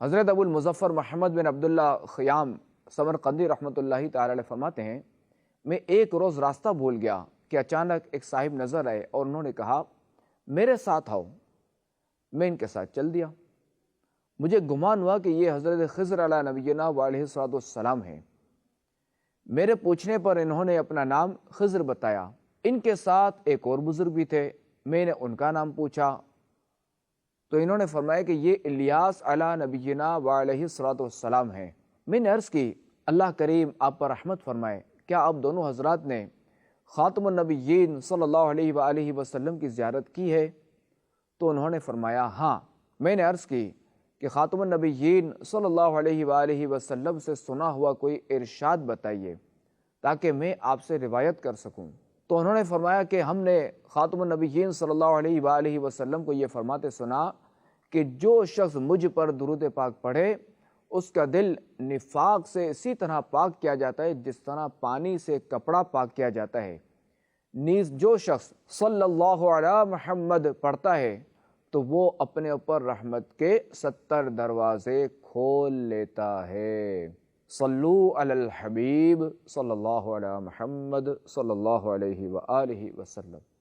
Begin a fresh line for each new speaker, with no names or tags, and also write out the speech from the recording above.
حضرت ابو المظفر محمد بن عبداللہ خیام سمرقندی رحمۃ اللہ تعالی علیہ فرماتے ہیں، میں ایک روز راستہ بھول گیا کہ اچانک ایک صاحب نظر آئے اور انہوں نے کہا میرے ساتھ آؤ۔ میں ان کے ساتھ چل دیا۔ مجھے گمان ہوا کہ یہ حضرت خضر علیہ نبینا علیہ السلام ہیں۔ میرے پوچھنے پر انہوں نے اپنا نام خضر بتایا۔ ان کے ساتھ ایک اور بزرگ بھی تھے، میں نے ان کا نام پوچھا تو انہوں نے فرمایا کہ یہ الیاس علیہ نبینا علیہ السلام ہیں۔ میں نے عرض کی اللہ کریم آپ پر رحمت فرمائے، کیا آپ دونوں حضرات نے خاتم النبیین صلی اللہ علیہ وآلہ وسلم کی زیارت کی ہے؟ تو انہوں نے فرمایا ہاں۔ میں نے عرض کی کہ خاتم النبیین صلی اللہ علیہ وآلہ وسلم سے سنا ہوا کوئی ارشاد بتائیے تاکہ میں آپ سے روایت کر سکوں۔ تو انہوں نے فرمایا کہ ہم نے خاتم النبیین صلی اللہ علیہ وآلہ وسلم کو یہ فرماتے سنا کہ جو شخص مجھ پر درود پاک پڑھے اس کا دل نفاق سے اسی طرح پاک کیا جاتا ہے جس طرح پانی سے کپڑا پاک کیا جاتا ہے، نیز جو شخص صلی اللہ علیہ محمد پڑھتا ہے تو وہ اپنے اوپر رحمت کے 70 دروازے کھول لیتا ہے۔ صلو علی الحبیب صلی اللہ علیہ محمد صلی اللہ علیہ وآلہ وسلم۔